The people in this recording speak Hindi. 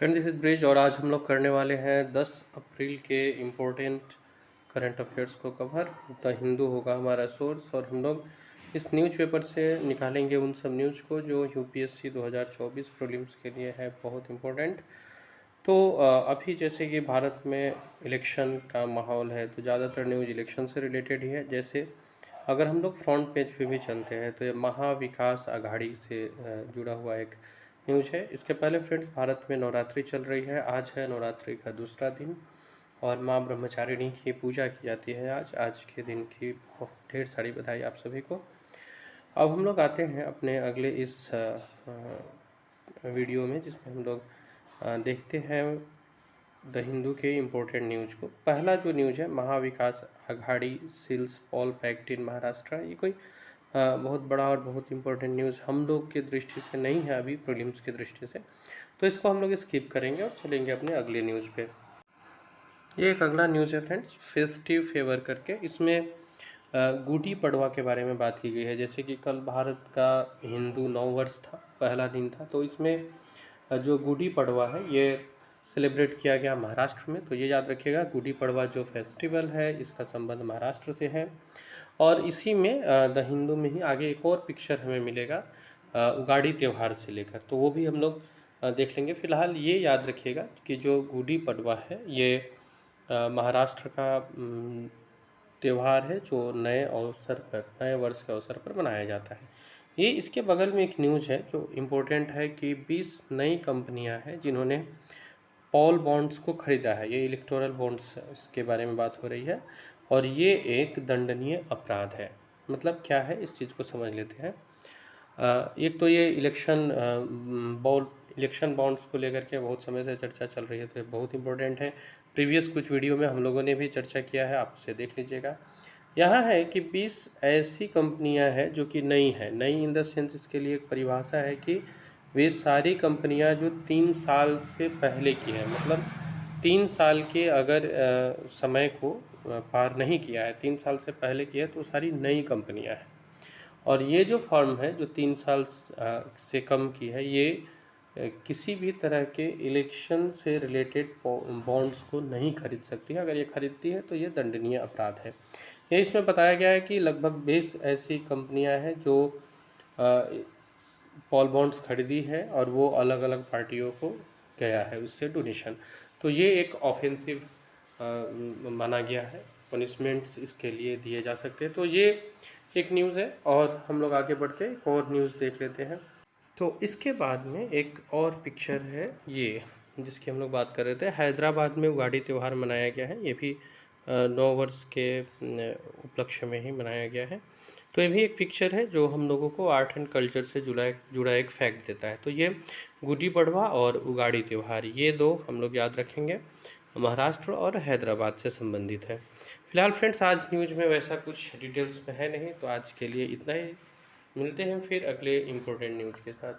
फ्रेंड दिस इज़ ब्रिज और आज हम लोग करने वाले हैं 10 अप्रैल के इम्पोर्टेंट करंट अफेयर्स को कवर। द हिंदू होगा हमारा सोर्स और हम लोग इस न्यूज़पेपर से निकालेंगे उन सब न्यूज़ को जो यूपीएससी 2024 प्रीलिम्स के लिए है बहुत इम्पोर्टेंट। तो अभी जैसे कि भारत में इलेक्शन का माहौल है तो ज़्यादातर न्यूज़ इलेक्शन से रिलेटेड ही है। जैसे अगर हम लोग फ्रंट पेज पे भी चलते हैं तो ये महाविकास आघाड़ी से जुड़ा हुआ एक न्यूज़ है। इसके पहले फ्रेंड्स भारत में नवरात्रि चल रही है। आज है नवरात्रि का दूसरा दिन और माँ ब्रह्मचारिणी की पूजा की जाती है। आज के दिन की ढेर सारी बधाई आप सभी को। अब हम लोग आते हैं अपने अगले इस वीडियो में जिसमें हम लोग देखते हैं द हिंदू के इम्पोर्टेंट न्यूज़ को। पहला जो न्यूज़ है महाविकास आघाड़ी सील्स पोल पैक्ट इन महाराष्ट्र। ये कोई बहुत बड़ा और बहुत इम्पोर्टेंट न्यूज़ हम लोग के दृष्टि से नहीं है अभी प्रीलिम्स की दृष्टि से, तो इसको हम लोग स्किप करेंगे और चलेंगे अपने अगले न्यूज़ पे। ये एक अगला न्यूज़ है फ्रेंड्स फेस्टिव फेवर करके। इसमें गुड़ी पड़वा के बारे में बात की गई है। जैसे कि कल भारत का हिंदू नववर्ष था, पहला दिन था, तो इसमें जो गुड़ी पड़वा है ये सेलिब्रेट किया गया महाराष्ट्र में। तो ये याद रखिएगा गुड़ी पड़वा जो फेस्टिवल है इसका संबंध महाराष्ट्र से है। और इसी में द हिंदू में ही आगे एक और पिक्चर हमें मिलेगा उगाड़ी त्यौहार से लेकर, तो वो भी हम लोग देख लेंगे। फिलहाल ये याद रखिएगा कि जो गुड़ी पड़वा है ये महाराष्ट्र का त्यौहार है जो नए अवसर पर, नए वर्ष के अवसर पर मनाया जाता है। ये इसके बगल में एक न्यूज़ है जो इम्पोर्टेंट है कि 20 नई कंपनियां हैं जिन्होंने पॉल बॉन्ड्स को खरीदा है। ये इलेक्टोरल बॉन्ड्स इसके बारे में बात हो रही है और ये एक दंडनीय अपराध है। मतलब क्या है इस चीज़ को समझ लेते हैं। एक तो ये इलेक्शन बॉन्ड्स को लेकर के बहुत समय से चर्चा चल रही है, तो ये बहुत इंपॉर्टेंट है। प्रीवियस कुछ वीडियो में हम लोगों ने भी चर्चा किया है, आप उसे देख लीजिएगा। यहाँ है कि 20 ऐसी कंपनियां हैं जो कि नई हैं। नई इन द सेंस इसके लिए एक परिभाषा है कि वे सारी कंपनियां जो 3 साल से पहले की है, मतलब 3 साल के अगर समय को पार नहीं किया है, 3 साल से पहले की है, तो सारी नई कंपनियां हैं। और ये जो फर्म है जो 3 साल से कम की है, ये किसी भी तरह के इलेक्शन से रिलेटेड बॉन्ड्स को नहीं खरीद सकती है। अगर ये खरीदती है तो ये दंडनीय अपराध है। ये इसमें बताया गया है कि लगभग 20 ऐसी कंपनियां हैं जो पॉल बॉन्ड्स खरीदी है और वो अलग अलग पार्टियों को गया है उससे डोनेशन। तो ये एक ऑफेंसिव माना गया है, पनिशमेंट्स इसके लिए दिए जा सकते हैं। तो ये एक न्यूज़ है और हम लोग आगे बढ़ते एक और न्यूज़ देख लेते हैं। तो इसके बाद में एक और पिक्चर है ये जिसकी हम लोग बात कर रहे थे। हैदराबाद में उगाड़ी त्यौहार मनाया गया है। ये भी नौ वर्ष के उपलक्ष्य में ही मनाया गया है। तो ये भी एक पिक्चर है जो हम लोगों को आर्ट एंड कल्चर से जुड़ा एक फैक्ट देता है। तो ये गुड़ी पड़वा और उगाड़ी त्यौहार, ये दो हम लोग याद रखेंगे, महाराष्ट्र और हैदराबाद से संबंधित है। फिलहाल फ्रेंड्स आज न्यूज़ में वैसा कुछ डिटेल्स में है नहीं, तो आज के लिए इतना ही। मिलते हैं फिर अगले इम्पोर्टेंट न्यूज़ के साथ।